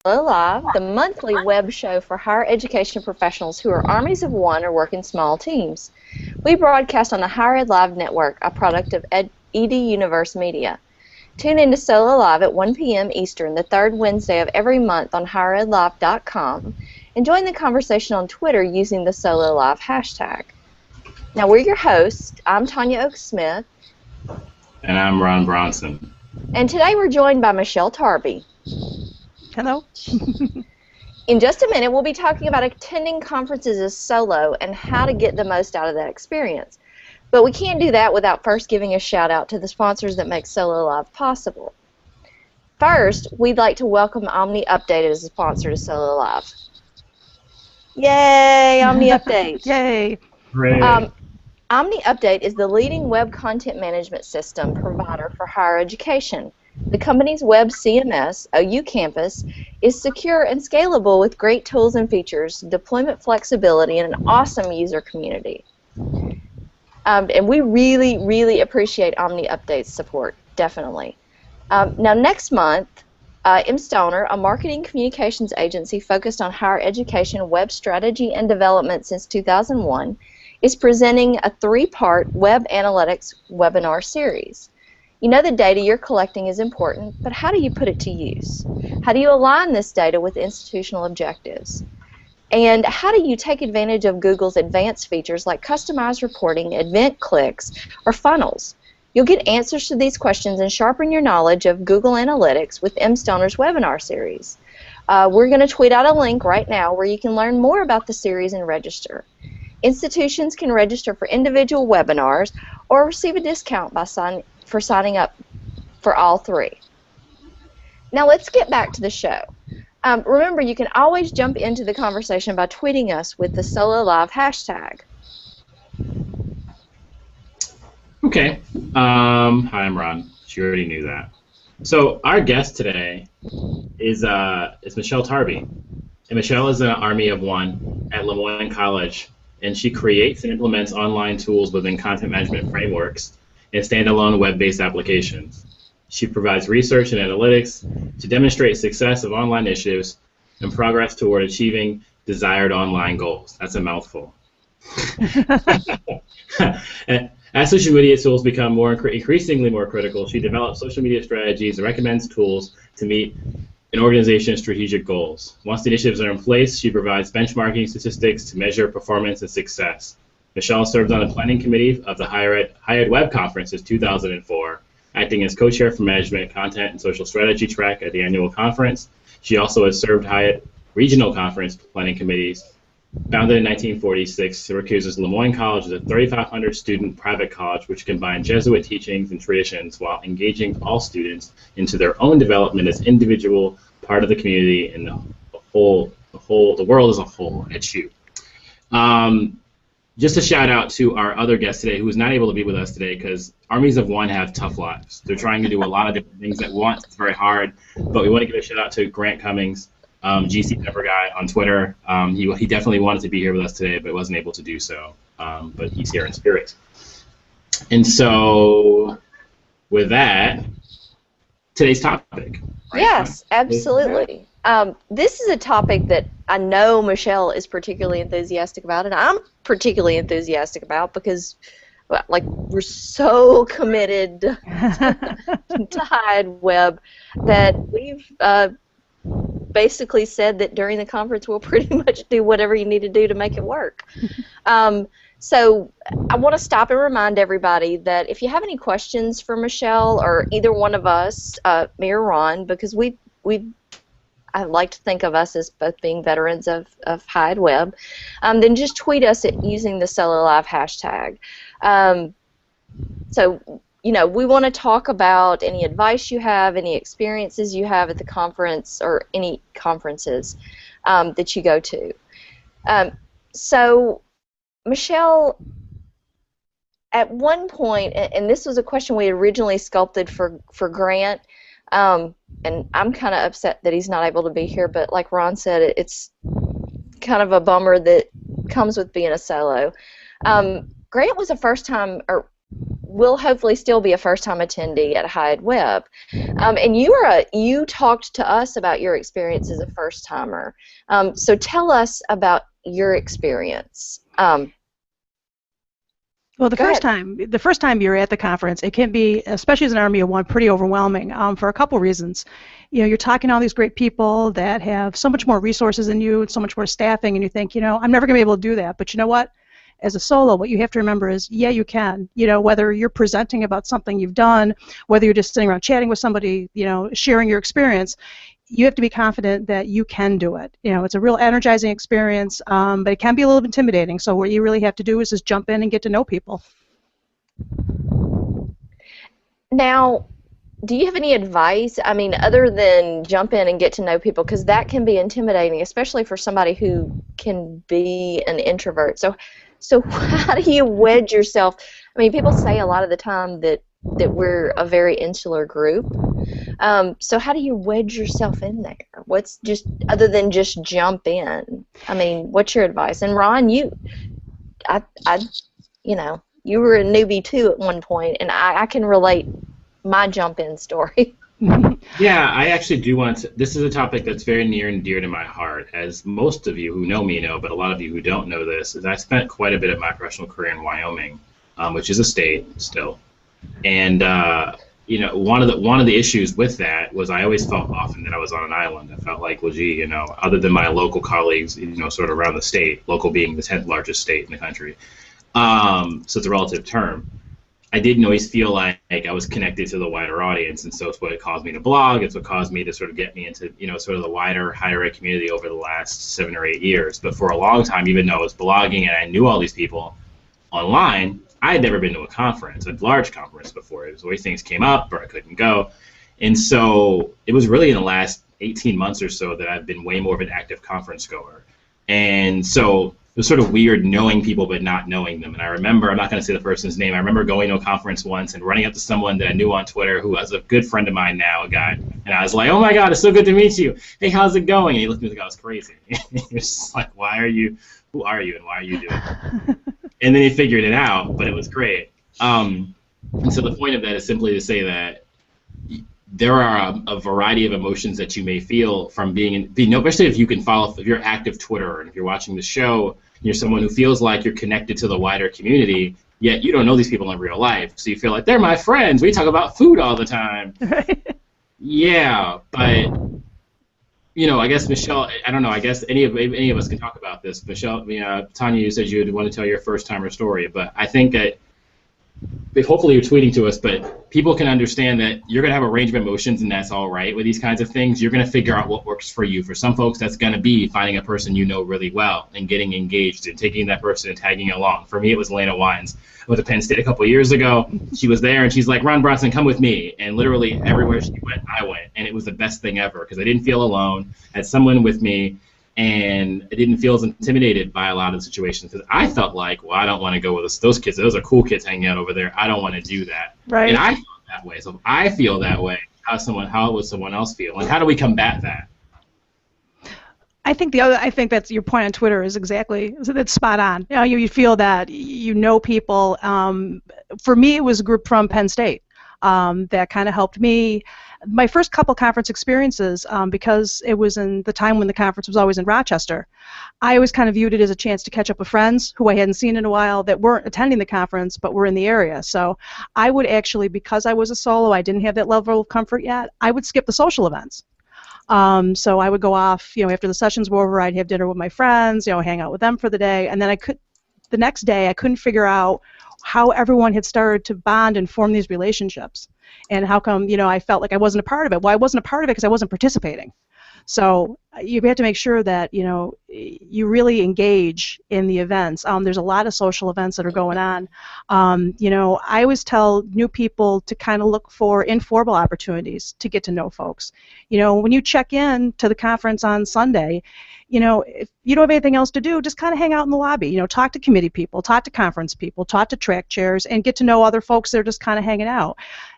Live, the monthly web show for higher education professionals who are armies of one or work in small teams. We broadcast on the Higher Ed Live Network, a product of EdUniverse Media. Tune in to Solo Live at 1 p.m. Eastern, the third Wednesday of every month on higheredlive.com, and join the conversation on Twitter using the Solo Live hashtag. Now, we're your hosts. I'm Tanya Oak-Smith. And I'm Ron Bronson. And today we're joined by Michelle Tarby. Hello. In just a minute, we'll be talking about attending conferences as solo and how to get the most out of that experience. But we can't do that without first giving a shout out to the sponsors that make Solo Live possible. First, we'd like to welcome Omni Update as a sponsor to Solo Live. Yay, Omni Update. Yay. Omni Update is the leading web content management system provider for higher education. The company's web CMS, OU Campus, is secure and scalable with great tools and features, deployment flexibility, and an awesome user community. And we really, really appreciate Omni Update's support, definitely. Now, next month, mStoner, a marketing communications agency focused on higher education web strategy and development since 2001, is presenting a 3-part web analytics webinar series. You know the data you're collecting is important, but how do you put it to use? How do you align this data with institutional objectives? And how do you take advantage of Google's advanced features like customized reporting, event clicks, or funnels? You'll get answers to these questions and sharpen your knowledge of Google Analytics with mStoner's webinar series. We're going to tweet out a link right now where you can learn more about the series and register. Institutions can register for individual webinars or receive a discount by signing up for all 3. Now let's get back to the show. Remember, you can always jump into the conversation by tweeting us with the Solo Live hashtag. Okay. Hi, I'm Ron. She already knew that. So our guest today is Michelle Tarby. And Michelle is an army of one at Le Moyne College, and she creates and implements online tools within content management frameworks and standalone web-based applications. She provides research and analytics to demonstrate success of online initiatives and progress toward achieving desired online goals. That's a mouthful. As social media tools become increasingly more critical, she develops social media strategies and recommends tools to meet an organization's strategic goals. Once the initiatives are in place, she provides benchmarking statistics to measure performance and success. Michelle served on the planning committee of the Higher Ed Web Conference since 2004, acting as co-chair for management, content, and social strategy track at the annual conference. She also has served Higher Ed regional conference planning committees. Founded in 1946, Syracuse's Le Moyne College is a 3,500 student private college which combines Jesuit teachings and traditions while engaging all students into their own development as individual part of the community and the world as a whole at SHU. Just a shout out to our other guest today who is not able to be with us today because armies of one have tough lives. They're trying to do a lot of different things at once. It's very hard, but we want to give a shout out to Grant Cummings, GC Pepper Guy on Twitter. He definitely wanted to be here with us today, but wasn't able to do so. But he's here in spirit. And so, with that, today's topic. Right? Yes, absolutely. This is a topic that I know Michelle is particularly enthusiastic about, and I'm particularly enthusiastic about because, like, we're so committed to Higher Ed Web that we've basically said that during the conference we'll pretty much do whatever you need to do to make it work. So I want to stop and remind everybody that if you have any questions for Michelle or either one of us, me or Ron, because I like to think of us as both being veterans of Higher Ed Web, then just tweet us using the Solo Live hashtag. So, you know, we want to talk about any advice you have, any experiences you have at the conference or any conferences that you go to. So, Michelle, at one point, and this was a question we originally sculpted for Grant, and I'm kind of upset that he's not able to be here, but like Ron said, it's kind of a bummer that comes with being a solo. Grant was a first-time, or will hopefully still be a first-time attendee at Hyatt Web. And you talked to us about your experience as a first-timer. So tell us about your experience. Well, the first time you're at the conference, it can be, especially as an Army of One, pretty overwhelming for a couple reasons. You're talking to all these great people that have so much more resources than you and so much more staffing, and you think, I'm never going to be able to do that. But you know what? As a solo, what you have to remember is, yeah, you can. Whether you're presenting about something you've done, whether you're just sitting around chatting with somebody, sharing your experience, you have to be confident that you can do it. It's a real energizing experience, but it can be a little intimidating. So what you really have to do is just jump in and get to know people. Now, do you have any advice? I mean, other than jump in and get to know people, because that can be intimidating, especially for somebody who can be an introvert. So how do you wedge yourself? I mean, people say a lot of the time that we're a very insular group. So how do you wedge yourself in there? What's just other than just jump in? I mean, what's your advice? And Ron, you were a newbie too at one point, and I can relate my jump in story. Yeah, I actually do want to. This is a topic that's very near and dear to my heart, as most of you who know me know, but a lot of you who don't know this, is I spent quite a bit of my professional career in Wyoming, which is a state still. And one of the issues with that was I always felt often that I was on an island. I felt like, well, gee, other than my local colleagues, sort of around the state, local being the 10th largest state in the country. So it's a relative term. I didn't always feel like I was connected to the wider audience, and so it's what caused me to blog. It's what caused me to sort of get me into, sort of the wider higher ed community over the last 7 or 8 years. But for a long time, even though I was blogging and I knew all these people online, I had never been to a conference, a large conference before. It was always things came up or I couldn't go. And so it was really in the last 18 months or so that I've been way more of an active conference goer. And so it was sort of weird knowing people but not knowing them. And I remember, I'm not going to say the person's name, I remember going to a conference once and running up to someone that I knew on Twitter who was a good friend of mine now, a guy. And I was like, oh my God, it's so good to meet you. Hey, how's it going? And he looked at me like I was crazy. He was just like, who are you, and why are you doing it? And then he figured it out, but it was great. And so the point of that is simply to say that there are a variety of emotions that you may feel from especially if you can follow, if you're active Twitter and if you're watching the show, you're someone who feels like you're connected to the wider community, yet you don't know these people in real life. So you feel like, they're my friends. We talk about food all the time. Yeah, but, I guess, Michelle, I don't know, I guess any of us can talk about this. Michelle, Tanya, you said you would want to tell your first-timer story, but I think that hopefully you're tweeting to us, but people can understand that you're going to have a range of emotions, and that's all right with these kinds of things. You're going to figure out what works for you. For some folks, that's going to be finding a person you know really well and getting engaged and taking that person and tagging along. For me, it was Lena Wines. I went to Penn State a couple of years ago. She was there, and she's like, Ron Bronson, come with me. And literally everywhere she went, I went. And it was the best thing ever because I didn't feel alone. I had someone with me. And I didn't feel as intimidated by a lot of the situations because I felt like, well, I don't want to go with those kids. Those are cool kids hanging out over there. I don't want to do that. Right. And I feel that way. So if I feel that way, how would someone else feel? And how do we combat that? I think that's your point on Twitter is exactly, that's spot on. You feel that you know people. For me, it was a group from Penn State that kind of helped me. My first couple conference experiences, because it was in the time when the conference was always in Rochester, I always kind of viewed it as a chance to catch up with friends who I hadn't seen in a while that weren't attending the conference but were in the area. So I would actually, because I was a solo, I didn't have that level of comfort yet, I would skip the social events. So I would go off, after the sessions were over, I'd have dinner with my friends, hang out with them for the day, and then the next day I couldn't figure out how everyone had started to bond and form these relationships. And how come, I felt like I wasn't a part of it? Well, I wasn't a part of it because I wasn't participating. So you have to make sure that, you really engage in the events. There's a lot of social events that are going on. I always tell new people to kind of look for informal opportunities to get to know folks. When you check in to the conference on Sunday, if you don't have anything else to do, just kind of hang out in the lobby. Talk to committee people, talk to conference people, talk to track chairs, and get to know other folks that are just kind of hanging out.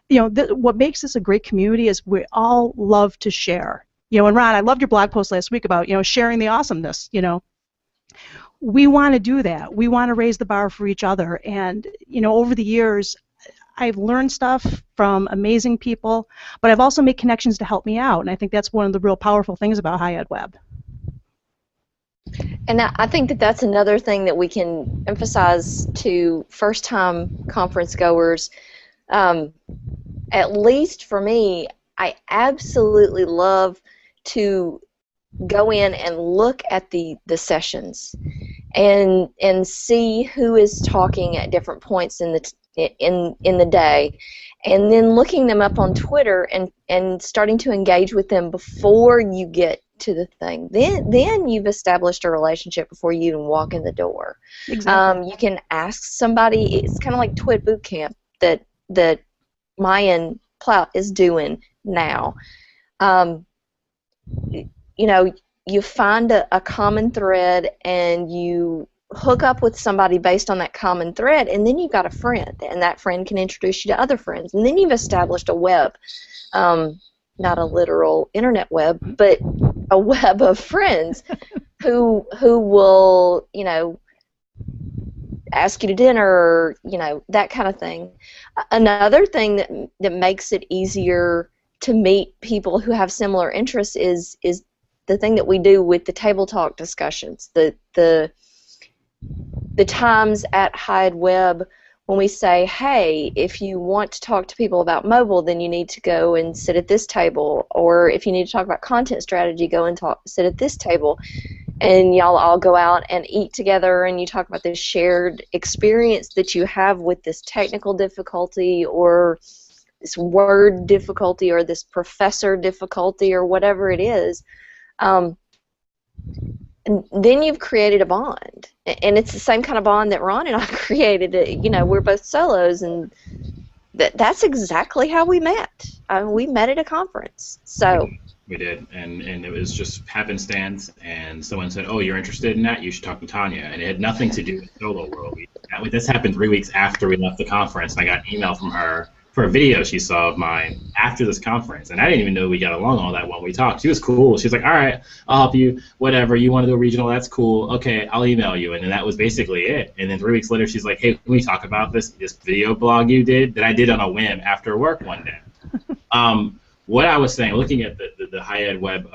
What makes this a great community is we all love to share. And Ron, I loved your blog post last week about, sharing the awesomeness, We want to do that. We want to raise the bar for each other. And, over the years, I've learned stuff from amazing people, but I've also made connections to help me out, and I think that's one of the real powerful things about High Ed Web. And I think that that's another thing that we can emphasize to first-time conference goers. At least for me, I absolutely love to go in and look at the sessions and see who is talking at different points in the day, and then looking them up on Twitter and starting to engage with them before you get to the thing. Then you've established a relationship before you even walk in the door. Exactly. You can ask somebody. It's kind of like Twit Boot Camp that Mayan Plout is doing now. You know, you find a common thread and you hook up with somebody based on that common thread, and then you've got a friend, and that friend can introduce you to other friends, and then you've established a web, not a literal internet web, but a web of friends who will, you know, ask you to dinner, or, you know, that kind of thing. Another thing that makes it easier to meet people who have similar interests is the thing that we do with the table talk discussions, the times at High Ed Web when we say, hey, if you want to talk to people about mobile, then you need to go and sit at this table, or if you need to talk about content strategy, go and sit at this table, and y'all all go out and eat together, and you talk about this shared experience that you have with this technical difficulty, or this word difficulty, or this professor difficulty, or whatever it is. And then you've created a bond, and it's the same kind of bond that Ron and I created. You know, we're both solos, and that's exactly how we met. We met at a conference. So we did, and it was just happenstance. And someone said, "Oh, you're interested in that? You should talk to Tanya." And it had nothing to do with Solo World. This happened 3 weeks after we left the conference, and I got an email from her for a video she saw of mine after this conference, and I didn't even know we got along all that when we talked. She was cool. She's like, all right, I'll help you, whatever, you want to do a regional, that's cool, okay, I'll email you, and then that was basically it. And then 3 weeks later, she's like, hey, can we talk about this video blog you did that I did on a whim after work one day? What I was saying, looking at the High Ed Web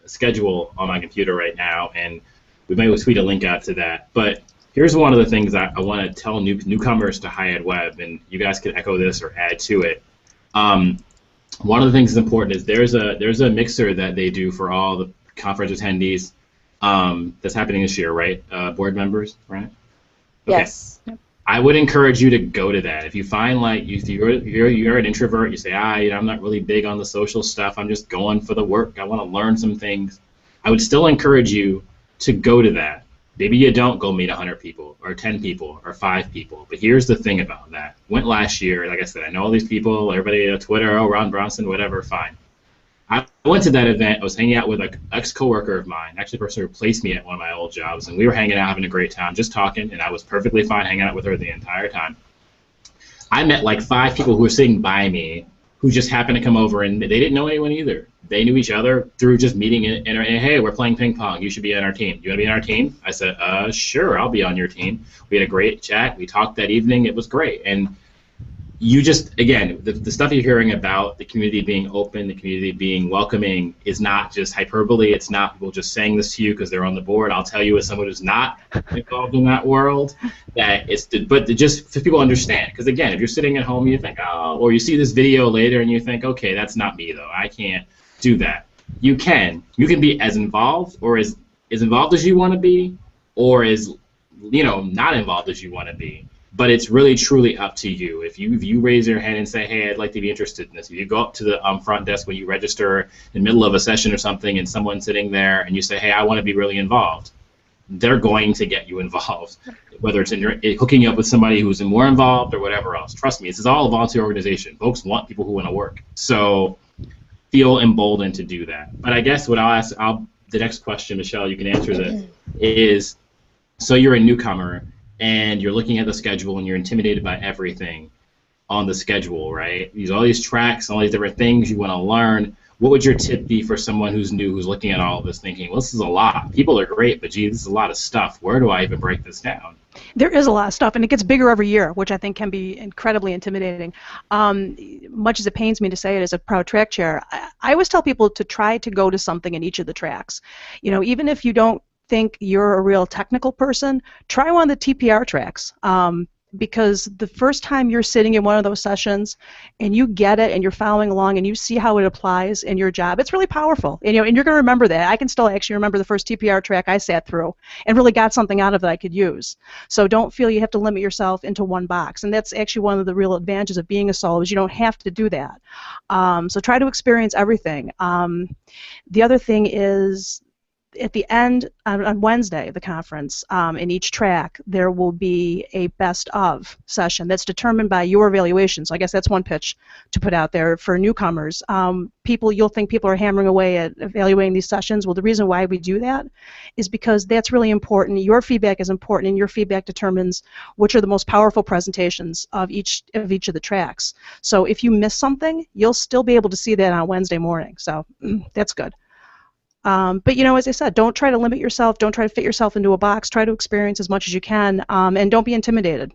schedule on my computer right now, and we may tweet a link out to that, but here's one of the things I want to tell newcomers to High Ed Web, and you guys can echo this or add to it. One of the things that's important is there's a mixer that they do for all the conference attendees that's happening this year, right? Board members, right? Okay. Yes. I would encourage you to go to that. If you find like you're an introvert, you say, you know, I'm not really big on the social stuff, I'm just going for the work, I want to learn some things, I would still encourage you to go to that. Maybe you don't go meet 100 people, or 10 people, or 5 people. But here's the thing about that. Went last year, like I said, I know all these people, everybody on Twitter, oh, Ron Bronson, whatever, fine. I went to that event, I was hanging out with an ex-coworker of mine, actually a person who replaced me at one of my old jobs, and we were hanging out, having a great time, just talking, and I was perfectly fine hanging out with her the entire time. I met like 5 people who were sitting by me who just happened to come over, and they didn't know anyone either. They knew each other through just meeting and hey, we're playing ping pong, you should be on our team. You want to be on our team? I said, sure, I'll be on your team. We had a great chat, we talked that evening, it was great. And you just, again, the stuff you're hearing about the community being open, the community being welcoming is not just hyperbole, it's not people just saying this to you because they're on the board. I'll tell you as someone who's not involved in that world, that it's, but just for people to understand, because again, if you're sitting at home, you think, or you see this video later and you think, okay, that's not me though, I can't do that. You can be as involved, or as involved as you want to be, or as, you know, not involved as you want to be. But it's really truly up to you. If you raise your hand and say, hey, I'd like to be interested in this, if you go up to the front desk when you register in the middle of a session or something, and someone's sitting there and you say, hey, I want to be really involved, they're going to get you involved, whether it's hooking you up with somebody who's more involved or whatever else. Trust me, this is all a volunteer organization. Folks want people who want to work. So feel emboldened to do that. But I guess what I'll ask, the next question, Michelle, you can answer this, is, so you're a newcomer, and you're looking at the schedule and you're intimidated by everything on the schedule, right? All these tracks, all these different things you want to learn. what would your tip be for someone who's new, who's looking at all of this thinking, well, this is a lot. People are great, but gee, this is a lot of stuff. Where do I even break this down? There is a lot of stuff, and it gets bigger every year, which I think can be incredibly intimidating. Much as it pains me to say it as a proud track chair, I always tell people to try to go to something in each of the tracks. You know, even if you don't think you're a real technical person, try one of the TPR tracks. Because the first time you're sitting in one of those sessions and you get it and you're following along and you see how it applies in your job, it's really powerful. And, you know, and you're going to remember that. I can still actually remember the first TPR track I sat through and really got something out of it I could use. So don't feel you have to limit yourself into one box. And that's actually one of the real advantages of being a solo is you don't have to do that. So try to experience everything. The other thing is, at the end, on Wednesday of the conference, in each track, there will be a best of session that's determined by your evaluation. So I guess that's one pitch to put out there for newcomers. You'll think people are hammering away at evaluating these sessions. Well, the reason why we do that is because that's really important. Your feedback is important, and your feedback determines which are the most powerful presentations of each of the tracks. So if you miss something, you'll still be able to see that on Wednesday morning. So that's good. But, you know, as I said, don't try to limit yourself. Don't try to fit yourself into a box. Try to experience as much as you can, and don't be intimidated.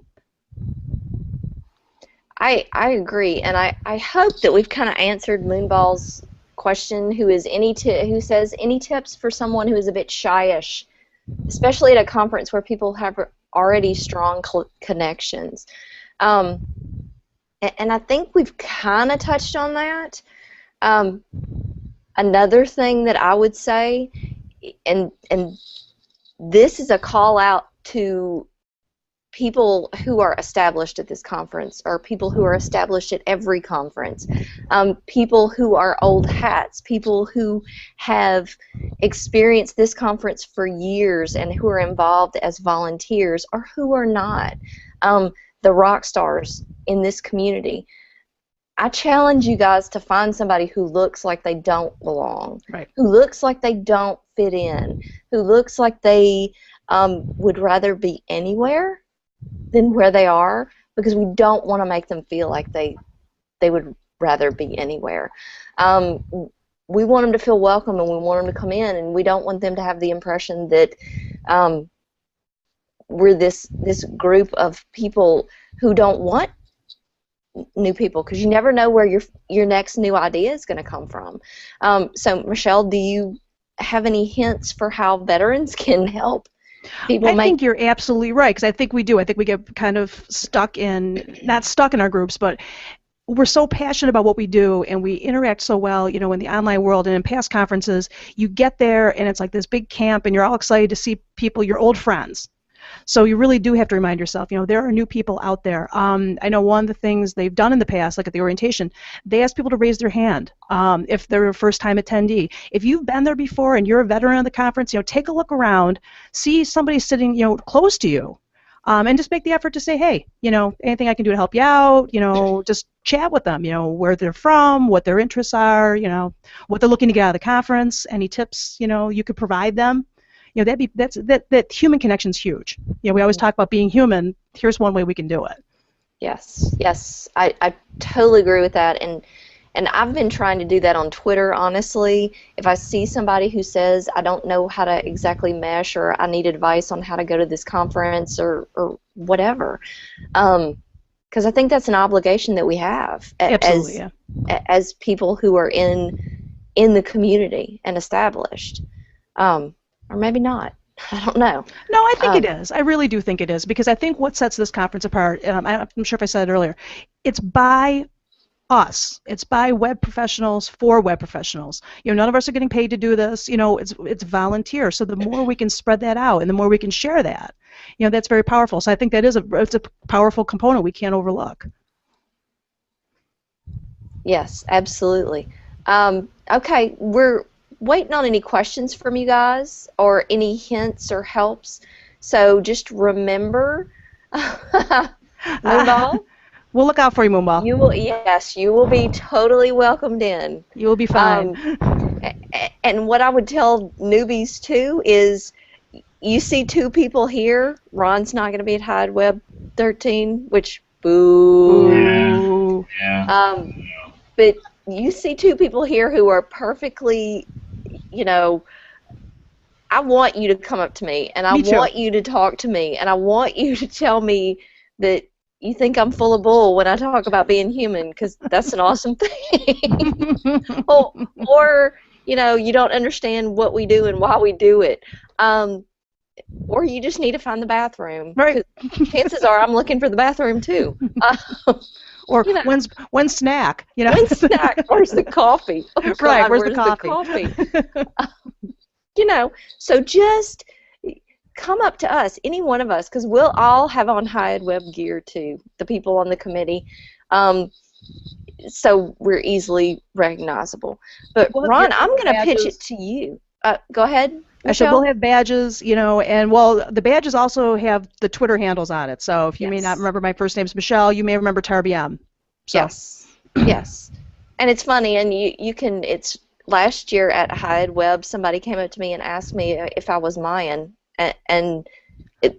I agree, and I hope that we've kind of answered Moonball's question, who says any tips for someone who is a bit shyish, especially at a conference where people have already strong connections. And I think we've kind of touched on that. Another thing that I would say, and this is a call out to people who are established at this conference, or people who are established at every conference, people who are old hats, people who have experienced this conference for years and who are involved as volunteers, or who are not, the rock stars in this community. I challenge you guys to find somebody who looks like they don't belong, right, who looks like they don't fit in, who looks like they would rather be anywhere than where they are, because we don't want to make them feel like they would rather be anywhere. We want them to feel welcome, and we want them to come in, and we don't want them to have the impression that we're this group of people who don't want new people, because you never know where your next new idea is going to come from. So, Michelle, do you have any hints for how veterans can help people? I think you're absolutely right, because I think we do. I think we get kind of not stuck in our groups, but we're so passionate about what we do, and we interact so well, you know, in the online world and in past conferences. You get there, and it's like this big camp, and you're all excited to see people, your old friends. So you really do have to remind yourself, you know, there are new people out there. I know one of the things they've done in the past, like at the orientation, they ask people to raise their hand if they're a first-time attendee. If you've been there before and you're a veteran of the conference, you know, take a look around, see somebody sitting, you know, close to you, and just make the effort to say, hey, you know, anything I can do to help you out, you know, just chat with them, you know, where they're from, what their interests are, you know, what they're looking to get out of the conference, any tips, you know, you could provide them. You know, that human connection's huge. You know, we always talk about being human. Here's one way we can do it. Yes, I totally agree with that, and I've been trying to do that on Twitter, honestly. If I see somebody who says, I don't know how to exactly mesh, or I need advice on how to go to this conference, or whatever, because I think that's an obligation that we have as people who are in the community and established. Or maybe not. I don't know. No, I think it is. I really do think it is, because I think what sets this conference apart, I'm sure if I said it earlier, it's by us. It's by web professionals for web professionals. You know, none of us are getting paid to do this. You know, it's volunteer. So the more we can spread that out, and the more we can share that, you know, that's very powerful. So I think that it's a powerful component we can't overlook. Yes, absolutely. Okay, we're waiting on any questions from you guys, or any hints or helps. So just remember, Moonball. We'll look out for you, Moonball. You will be totally welcomed in. You will be fine. And what I would tell newbies too is, you see two people here. Ron's not going to be at Hyde Web 13, which boo. Yeah. But you see two people here who are perfectly, you know, I want you to come up to me, and I want you to talk to me, and I want you to tell me that you think I'm full of bull when I talk about being human, because that's an awesome thing. or, you know, you don't understand what we do and why we do it. Or you just need to find the bathroom. Right. Chances are I'm looking for the bathroom too. Or you know, when's snack? You know, when's snack? Where's the coffee? Oh, God, right. Where's the coffee? You know, so just come up to us, any one of us, because we'll all have on Hired Web gear too, the people on the committee. So we're easily recognizable. But Ron, I'm going to pitch it to you. Go ahead, Michelle. I said we'll have badges, you know, and well, the badges also have the Twitter handles on it. So if you may not remember, my first name's Michelle. You may remember Tarbm. So. Yes, yes. And it's funny, and you can. It's last year at Hired Web, somebody came up to me and asked me if I was Mayan, and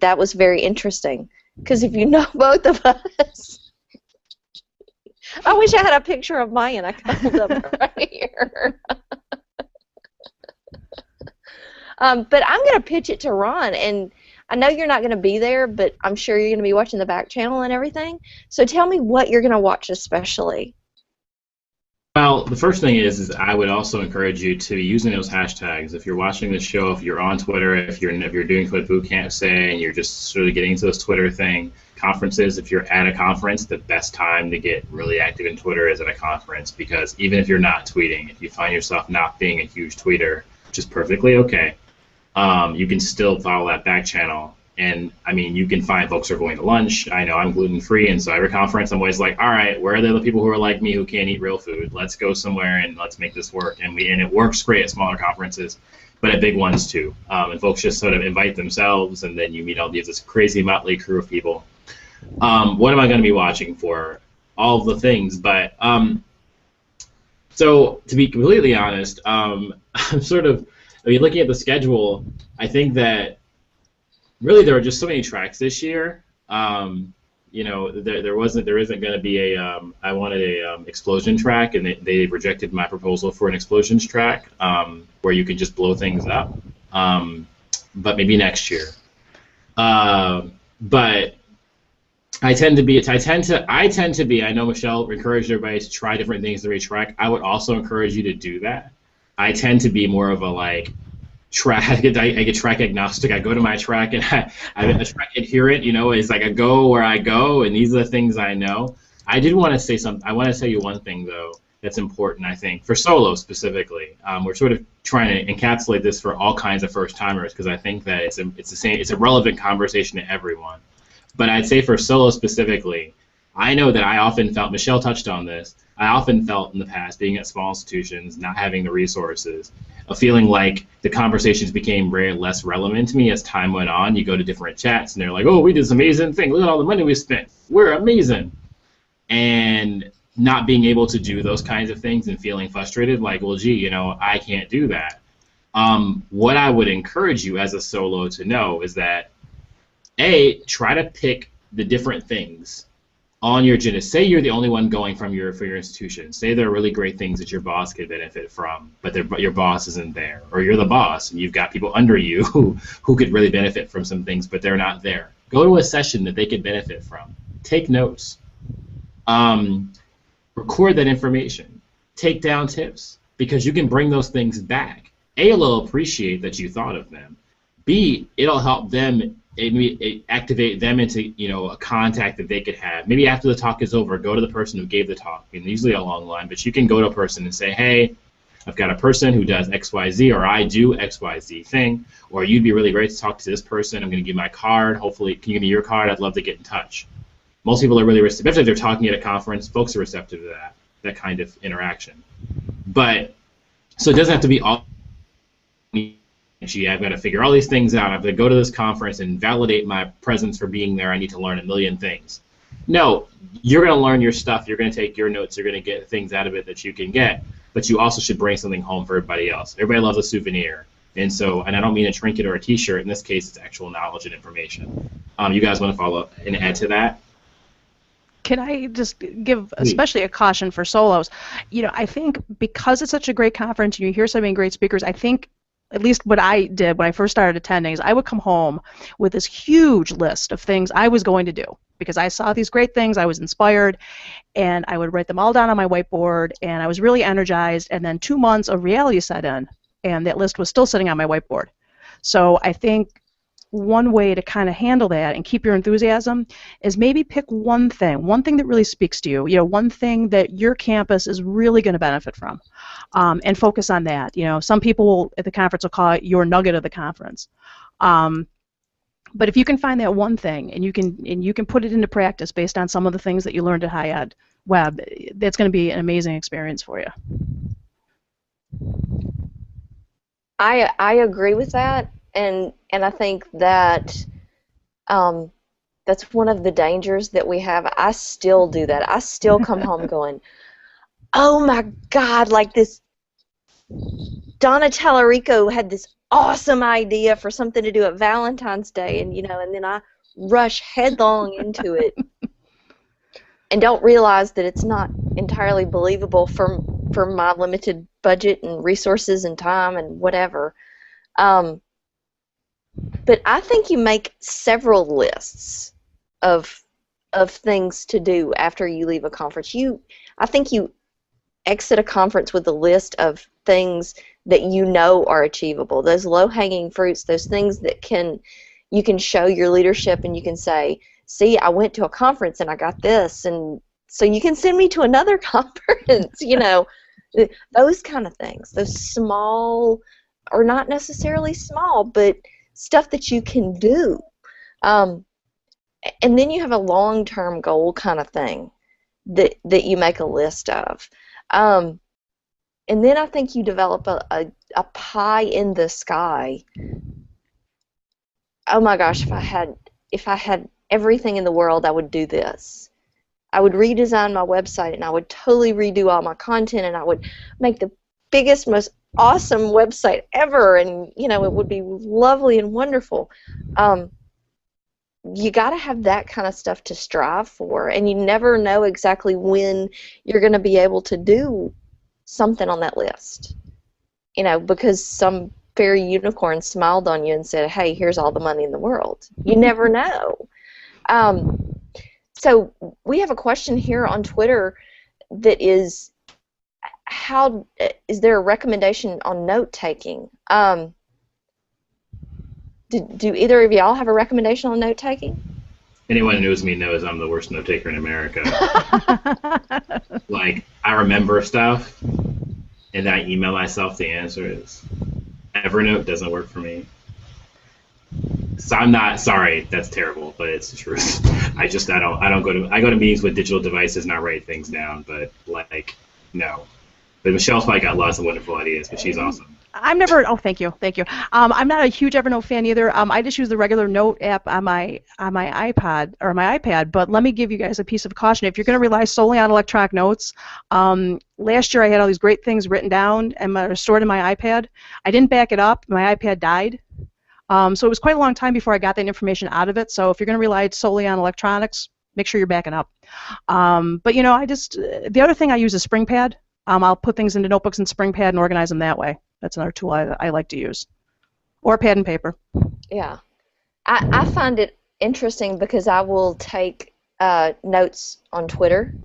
that was very interesting because if you know both of us. I wish I had a picture of Mayan. I could hold up right here. But I'm going to pitch it to Ron, and I know you're not going to be there, but I'm sure you're going to be watching the back channel and everything. So tell me what you're going to watch especially. Well, the first thing is I would also encourage you to be using those hashtags. If you're watching the show, if you're on Twitter, if you're doing Twit Boot Camp, say, and you're just sort of getting into this Twitter thing, conferences, if you're at a conference, the best time to get really active in Twitter is at a conference, because even if you're not tweeting, if you find yourself not being a huge tweeter, which is perfectly okay, you can still follow that back channel. And, I mean, you can find folks who are going to lunch. I know I'm gluten-free, and so every conference I'm always like, all right, where are the other people who are like me who can't eat real food? Let's go somewhere and let's make this work. And it works great at smaller conferences, but at big ones too. And folks just sort of invite themselves, and then you meet all this crazy motley crew of people. What am I going to be watching for? All of the things, but so to be completely honest, I'm sort of, I mean, looking at the schedule, I think that really there are just so many tracks this year. You know, there isn't going to be a I wanted a explosion track, and they rejected my proposal for an explosions track where you can just blow things up. But maybe next year. But I tend to be. I know Michelle encouraged everybody to try different things to every track. I would also encourage you to do that. I tend to be more of a like track. I get track agnostic. I go to my track, and I'm a track adherent. You know, it's like I go where I go, and these are the things I know. I did want to say something. I want to tell you one thing though that's important. I think for solo specifically, we're sort of trying to encapsulate this for all kinds of first timers because I think that it's the same. It's a relevant conversation to everyone. But I'd say for solo specifically, I know that I often felt, Michelle touched on this, I often felt in the past, being at small institutions, not having the resources, a feeling like the conversations became less relevant to me as time went on. You go to different chats, and they're like, oh, we did this amazing thing. Look at all the money we spent. We're amazing. And not being able to do those kinds of things and feeling frustrated, like, well, gee, you know, I can't do that. What I would encourage you as a solo to know is that, A, try to pick the different things on your agenda. Say you're the only one going for your institution. Say there are really great things that your boss could benefit from, but your boss isn't there. Or you're the boss, and you've got people under you who could really benefit from some things, but they're not there. Go to a session that they could benefit from. Take notes. Record that information. Take down tips, because you can bring those things back. A, they'll appreciate that you thought of them. B, it'll help them activate them into, you know, a contact that they could have. Maybe after the talk is over, go to the person who gave the talk, and usually a long line, but you can go to a person and say, hey, I've got a person who does XYZ, or I do XYZ thing, or you'd be really great to talk to this person. I'm going to give my card. Hopefully, can you give me your card? I'd love to get in touch. Most people are really receptive, especially if they're talking at a conference. Folks are receptive to that kind of interaction. But so it doesn't have to be all. Gee, I've got to figure all these things out. I have to go to this conference and validate my presence for being there. I need to learn a million things. No, you're going to learn your stuff. You're going to take your notes. You're going to get things out of it that you can get. But you also should bring something home for everybody else. Everybody loves a souvenir. And I don't mean a trinket or a T-shirt. In this case, it's actual knowledge and information. You guys want to follow up and add to that? Can I just give Please. especially a caution for solos? I think because it's such a great conference and you hear so many great speakers, I think at least what I did when I first started attending is I would come home with this huge list of things I was going to do because I saw these great things, I was inspired, and I would write them all down on my whiteboard, and I was really energized, and then 2 months of reality set in, and that list was still sitting on my whiteboard. So I think one way to kind of handle that and keep your enthusiasm is maybe pick one thing that really speaks to you, one thing that your campus is really going to benefit from, and focus on that. Some people at the conference will call it your nugget of the conference. But if you can find that one thing and you can put it into practice based on some of the things that you learned at High Ed Web, that's going to be an amazing experience for you. I agree with that, and I think that that's one of the dangers that we have. I still do that. I still come home going, oh my God, like this Donna Tallarico had this awesome idea for something to do at Valentine's Day, and and then I rush headlong into it and don't realize that it's not entirely believable for my limited budget and resources and time and whatever. But I think you make several lists of things to do after you leave a conference. I think you exit a conference with a list of things that you know are achievable. Those low-hanging fruits, those things that you can show your leadership and you can say, see, I went to a conference and I got this, and so you can send me to another conference, those kind of things. Those small, or not necessarily small, but stuff that you can do. And then you have a long-term goal kind of thing that you make a list of. And then I think you develop a pie in the sky. Oh my gosh, if I had everything in the world, I would do this. I would redesign my website, and I would totally redo all my content, and I would make the biggest, most awesome website ever, and it would be lovely and wonderful. You got to have that kind of stuff to strive for, and you never know exactly when you're going to be able to do something on that list. Because some fairy unicorn smiled on you and said, hey, here's all the money in the world. You never know. So we have a question here on Twitter that is, is there a recommendation on note-taking? Do either of y'all have a recommendation on note-taking? Anyone who knows me knows I'm the worst note-taker in America. Like, I remember stuff, and then I email myself the answers. Evernote doesn't work for me. So I'm not sorry. That's terrible, but it's the truth. I go to meetings with digital devices and I write things down, but no. But Michelle's probably got lots of wonderful ideas, but she's awesome. Thank you. I'm not a huge Evernote fan either. I just use the regular Note app on my iPod or my iPad. But let me give you guys a piece of caution. If you're going to rely solely on electronic notes, last year I had all these great things written down and they're stored in my iPad. I didn't back it up. My iPad died. So it was quite a long time before I got that information out of it. So if you're going to rely solely on electronics, make sure you're backing up. But the other thing I use is SpringPad. I'll put things into notebooks in SpringPad and organize them that way. That's another tool I like to use. Or pad and paper. Yeah. I find it interesting because I will take notes on Twitter.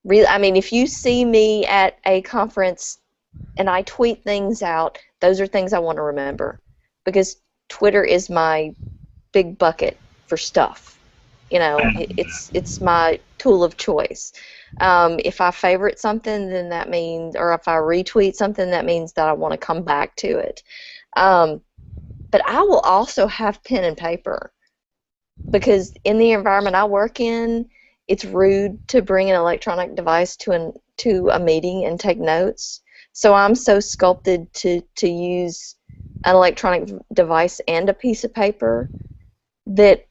If you see me at a conference and I tweet things out, those are things I want to remember. Because Twitter is my big bucket for stuff. It's my tool of choice. If I favorite something, then that means, or if I retweet something, that means that I want to come back to it. But I will also have pen and paper because in the environment I work in, it's rude to bring an electronic device to a meeting and take notes. So I'm so sculpted to use an electronic device and a piece of paper that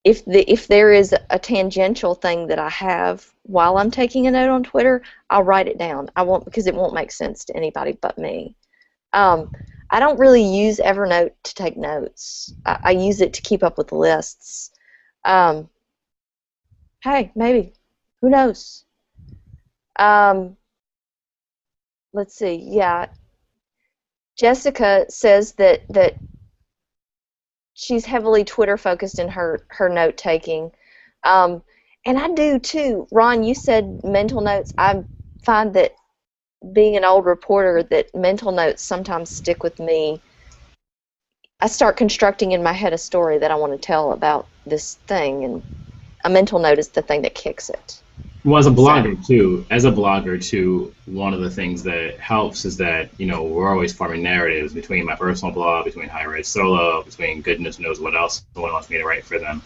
if there is a tangential thing that I have while I'm taking a note on Twitter, I'll write it down. I won't, because it won't make sense to anybody but me. I don't really use Evernote to take notes. I use it to keep up with lists. Hey, maybe. Who knows? Let's see. Yeah, Jessica says that she's heavily Twitter focused in her note taking, and I do too. Ron, you said mental notes. I find that being an old reporter, that mental notes sometimes stick with me. I start constructing in my head a story that I want to tell about this thing, and a mental note is the thing that kicks it. Well, as a blogger too, one of the things that helps is that, we're always forming narratives between my personal blog, between Higher Ed Solo, between goodness knows what else someone wants me to write for them.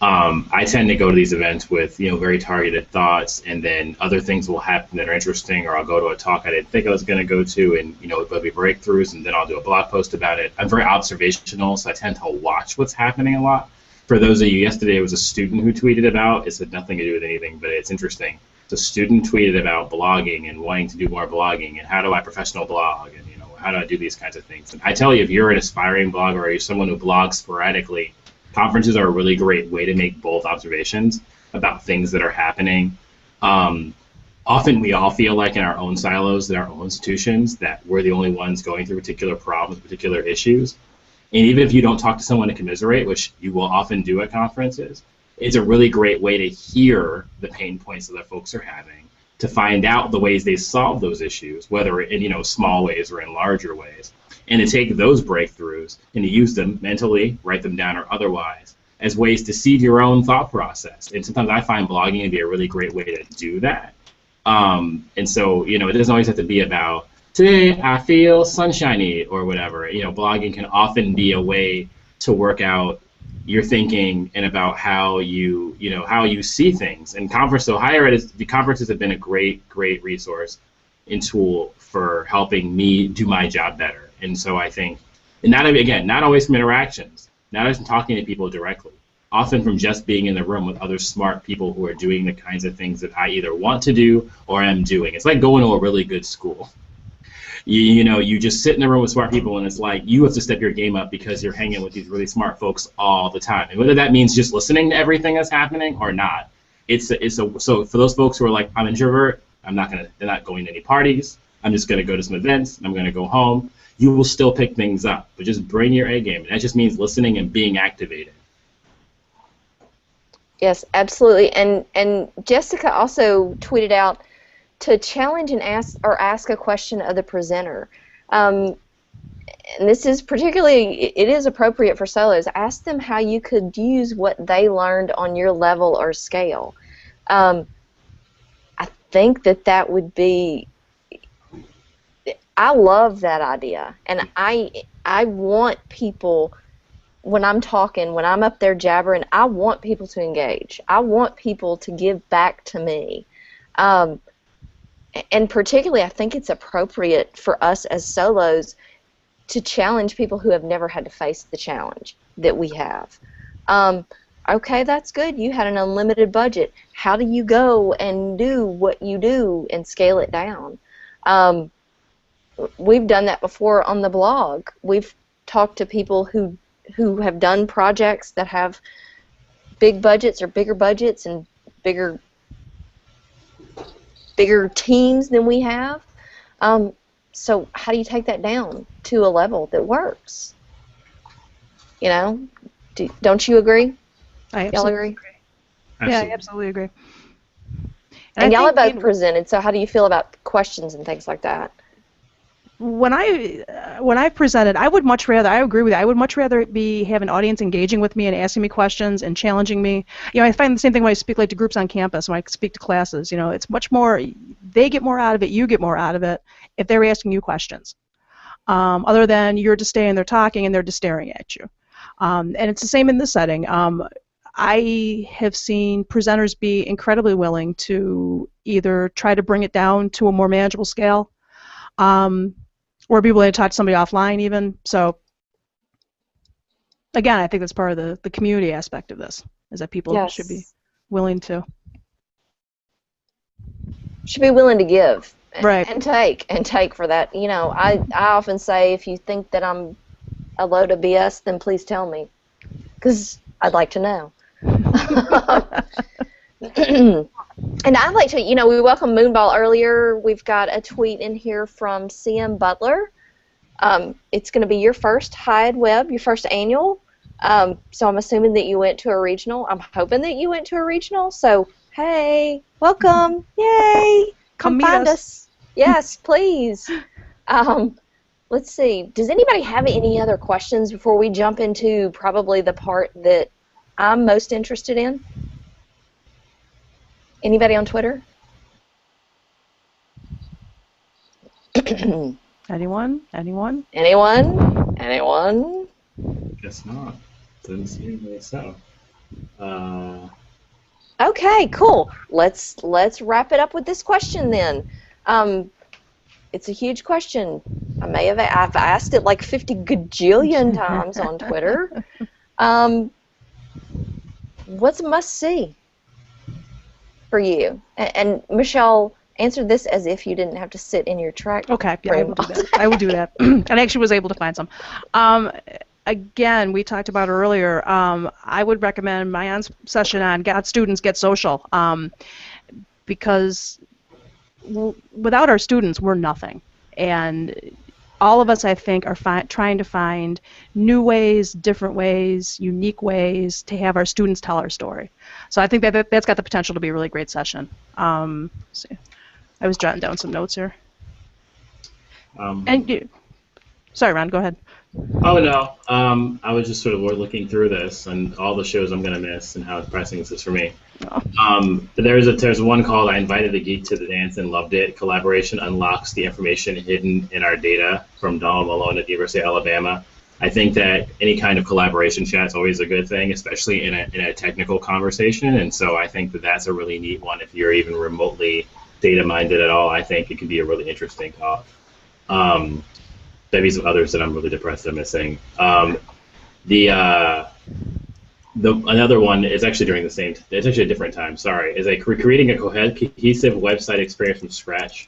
I tend to go to these events with, very targeted thoughts, and then other things will happen that are interesting, or I'll go to a talk I didn't think I was going to go to, and, there'll be breakthroughs, and then I'll do a blog post about it. I'm very observational, so I tend to watch what's happening a lot. For those of you, yesterday it was a student who tweeted about, it had nothing to do with anything, but it's interesting. The student tweeted about blogging and wanting to do more blogging, and how do I professional blog, and, how do I do these kinds of things. And I tell you, if you're an aspiring blogger or you're someone who blogs sporadically, conferences are a really great way to make bold observations about things that are happening. Often we all feel like in our own silos, in our own institutions, that we're the only ones going through particular problems, particular issues. And even if you don't talk to someone to commiserate, which you will often do at conferences, it's a really great way to hear the pain points that folks are having, to find out the ways they solve those issues, whether in small ways or in larger ways, and to take those breakthroughs and to use them mentally, write them down or otherwise, as ways to seed your own thought process. And sometimes I find blogging to be a really great way to do that. And so, it doesn't always have to be about, today I feel sunshiny or whatever. Blogging can often be a way to work out your thinking and about how you see things. And the conferences have been a great resource and tool for helping me do my job better. And so I think, and not always from interactions, not always from talking to people directly, often from just being in the room with other smart people who are doing the kinds of things that I either want to do or am doing. It's like going to a really good school. You just sit in a room with smart people, and it's like you have to step your game up because you're hanging with these really smart folks all the time. And whether that means just listening to everything that's happening or not, so for those folks who are like, I'm an introvert, they're not going to any parties, I'm just going to go to some events, and I'm going to go home, you will still pick things up, but just bring your A game. And that just means listening and being activated. Yes, absolutely. And Jessica also tweeted out to challenge and ask a question of the presenter. And this is it is appropriate for solos. Ask them how you could use what they learned on your level or scale. I think that would be, I love that idea. And I want people, when I'm talking, when I'm up there jabbering, I want people to engage. I want people to give back to me. And particularly, I think it's appropriate for us as solos to challenge people who have never had to face the challenge that we have. Okay, that's good. You had an unlimited budget. How do you go and do what you do and scale it down? We've done that before on the blog. We've talked to people who have done projects that have big budgets or bigger budgets and bigger teams than we have. So how do you take that down to a level that works? Don't you agree? Y'all agree? Yeah, I absolutely agree. And y'all have both presented, so how do you feel about questions and things like that? When I presented, I would much rather, I agree with you, I would much rather have an audience engaging with me and asking me questions and challenging me. I find the same thing when I speak to groups on campus, when I speak to classes. It's much more, they get more out of it, you get more out of it if they're asking you questions. Other than you're just staying there talking and they're just staring at you. And it's the same in this setting. I have seen presenters be incredibly willing to either try to bring it down to a more manageable scale, or be willing to talk to somebody offline even. So again, I think that's part of the community aspect of this, is that people should be willing to. Should be willing to give. Right. And take for that. I often say, if you think that I'm a load of BS, then please tell me, because I'd like to know. And I'd like to, we welcomed Moonball earlier. We've got a tweet in here from CM Butler. It's going to be your first Hyatt Web, your first annual. So I'm assuming that you went to a regional. I'm hoping that you went to a regional. So, hey, welcome. Yay. Come meet find us. Yes, please. Let's see. Does anybody have any other questions before we jump into probably the part that I'm most interested in? Anybody on Twitter? Anyone? Anyone? Guess not. Doesn't seem like so. Okay, cool. Let's wrap it up with this question then. It's a huge question. I've asked it like 50 gajillion times on Twitter. What's a must-see for you? And Michelle, answer this as if you didn't have to sit in your track. Okay, yeah, I will do that. I will do that. And I actually was able to find some. Again, we talked about earlier, I would recommend Maayan's session on Got Students, Get Social, because without our students, we're nothing. And all of us, I think, are trying to find new ways, different ways, unique ways to have our students tell our story. So I think that's got the potential to be a really great session. Let's see. I was jotting down some notes here. Sorry, Ron, go ahead. Oh, no. I was just sort of looking through this and all the shows I'm going to miss and how depressing this is for me. Oh. But there's one called I Invited a Geek to the Dance and Loved It. Collaboration unlocks the information hidden in our data, from Donald Malone at the University of Alabama. I think that any kind of collaboration chat is always a good thing, especially in a technical conversation. And so I think that that's a really neat one. If you're even remotely data-minded at all, I think it can be a really interesting talk. Maybe some others that I'm really depressed I'm missing. Another one is actually during the same. It's actually a different time. Sorry, is creating a cohesive website experience from scratch.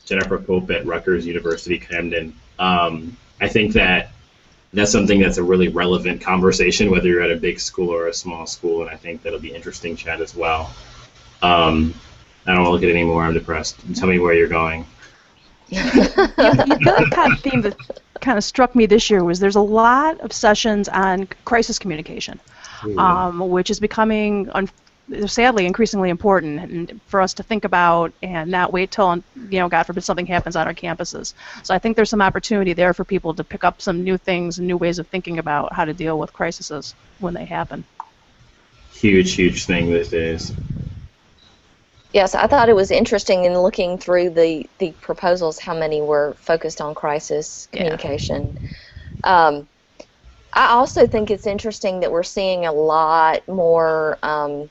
Jennifer Pope at Rutgers University Camden. I think that's something that's a really relevant conversation, whether you're at a big school or a small school, and I think that'll be interesting chat as well. I don't want to look at it anymore. I'm depressed. Tell me where you're going. The other kind of theme that kind of struck me this year was there's a lot of sessions on crisis communication, which is becoming, sadly, increasingly important and for us to think about and not wait till, God forbid, something happens on our campuses. So I think there's some opportunity there for people to pick up some new things and new ways of thinking about how to deal with crises when they happen. Huge thing these days. Yes, I thought it was interesting in looking through the proposals how many were focused on crisis communication. Yeah. I also think it's interesting that we're seeing a lot more on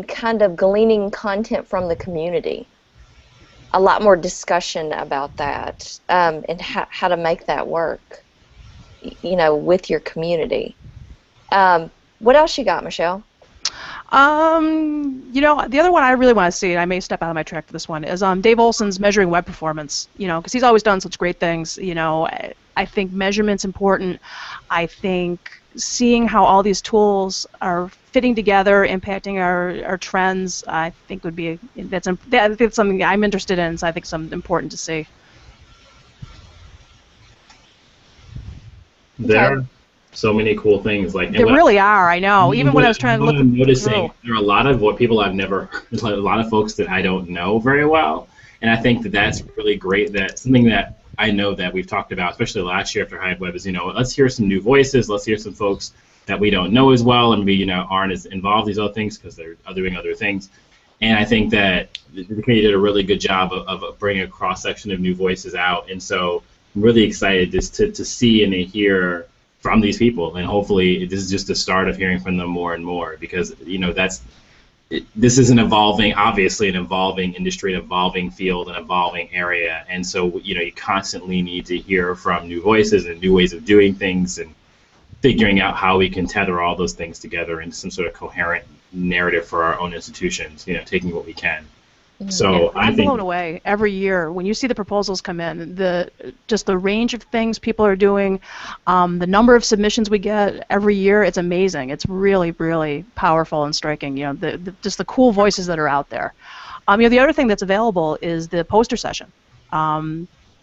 kind of gleaning content from the community. A lot more discussion about that and how to make that work, with your community. What else you got, Michelle? The other one I really want to see, and I may step out of my track for this one, is Dave Olson's measuring web performance. Because he's always done such great things. I think measurement's important. I think seeing how all these tools are fitting together, impacting our trends, I think would be that's something I'm interested in. So I think something important to see. There are so many cool things. There really are. I know. Even when I was trying to look. I'm noticing there are a lot of a lot of folks that I don't know very well, and I think that's really great. That's something that I know that we've talked about, especially last year after Hyatt Web, is let's hear some new voices. Let's hear some folks that we don't know as well, and maybe aren't as involved in these other things because they're doing other things. And I think that the community did a really good job of bringing a cross section of new voices out, and so I'm really excited just to see and to hear from these people, and hopefully this is just the start of hearing from them more and more, because this is obviously an evolving industry, an evolving field, an evolving area, and so you constantly need to hear from new voices and new ways of doing things and figuring out how we can tether all those things together into some sort of coherent narrative for our own institutions, taking what we can. So I I'm think blown away every year when you see the proposals come in. Just the range of things people are doing, the number of submissions we get every year. It's amazing. It's really, really powerful and striking. You know, just the cool voices that are out there. You know, the other thing that's available is the poster session.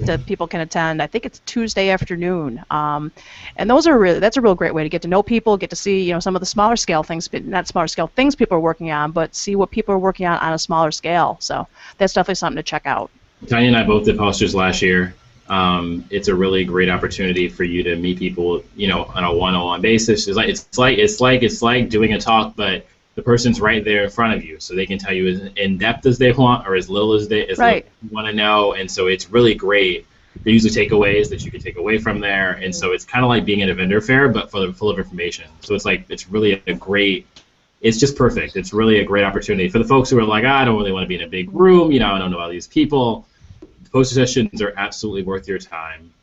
That people can attend. I think it's Tuesday afternoon, and that's a real great way to get to know people, get to see, you know, some of the smaller scale things, but not smaller scale things people are working on, but see what people are working on a smaller scale. So that's definitely something to check out. Tanya and I both did posters last year. It's a really great opportunity for you to meet people, you know, on a one-on-one basis. It's like doing a talk, but the person's right there in front of you, so they can tell you as in depth as they want or as little as they want to know. And so it's really great. They usually takeaways that you can take away from there, and so it's kind of like being at a vendor fair, but full of information. So it's really a great. It's just perfect. It's really a great opportunity for the folks who are like, I don't really want to be in a big room. You know, I don't know all these people. The poster sessions are absolutely worth your time.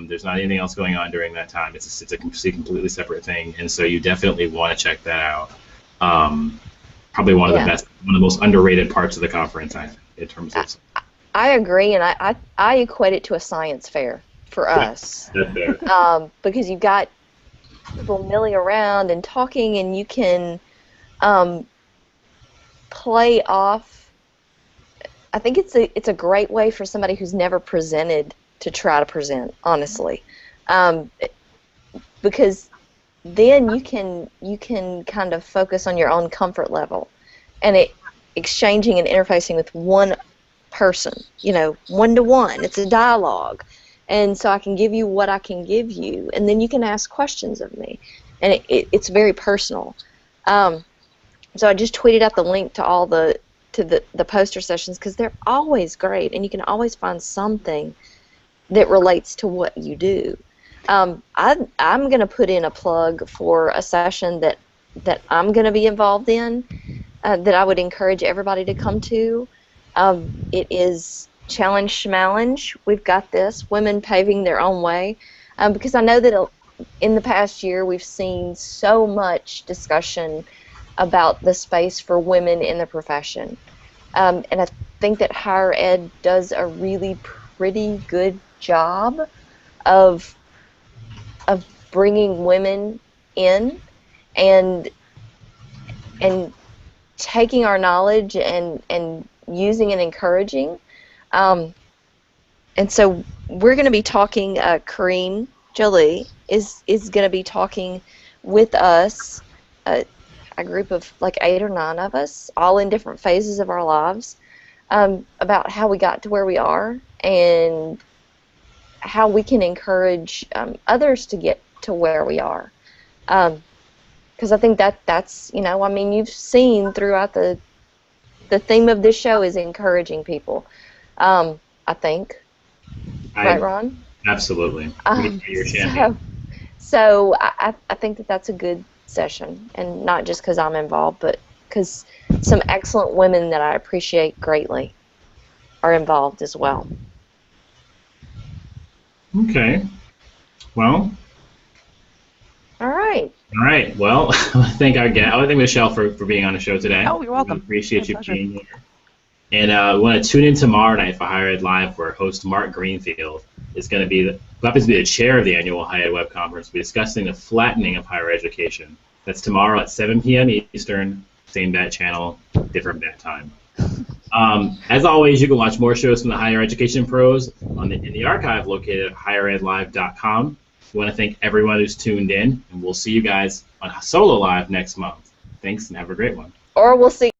There's not anything else going on during that time. It's a completely separate thing, and so you definitely want to check that out. Probably one of the most underrated parts of the conference, I think, in terms of. I agree, and I equate it to a science fair for us. That's fair. Because you've got people milling around and talking, and you can play off. I think it's a great way for somebody who's never presented to try to present, honestly, because then you can kind of focus on your own comfort level, and exchanging and interfacing with one person, you know, one-to-one. It's a dialogue, and so I can give you what I can give you, and then you can ask questions of me, and it's very personal. So I just tweeted out the link to all the poster sessions because they're always great, and you can always find something that relates to what you do. I'm going to put in a plug for a session that I'm going to be involved in that I would encourage everybody to come to. It is Challenge Schmalenge. We've got this, Women Paving Their Own Way, because I know that in the past year we've seen so much discussion about the space for women in the profession. And I think that higher ed does a really pretty good job of bringing women in and taking our knowledge and using and encouraging. And so we're going to be talking, Karine Jolie is going to be talking with us, a group of like 8 or 9 of us, all in different phases of our lives, about how we got to where we are and how we can encourage others to get to where we are. Because I think that's, you know, I mean, you've seen throughout the theme of this show is encouraging people, I think. Right, Ron? Absolutely. You're so I think that that's a good session, and not just because I'm involved, but because some excellent women that I appreciate greatly are involved as well. Okay. Well. All right. All right. Well, I thank Michelle for being on the show today. Oh, you're welcome. We appreciate you being here. And we want to tune in tomorrow night for Higher Ed Live, where host Mark Greenfield is going to be who happens to be the chair of the annual Higher Ed Web Conference. We'll be discussing the flattening of higher education. That's tomorrow at 7 p.m. Eastern, same bat channel, different bat time. As always, you can watch more shows from the Higher Education Pros in the archive located at higheredlive.com. We want to thank everyone who's tuned in, and we'll see you guys on Solo Live next month. Thanks, and have a great one. Or we'll see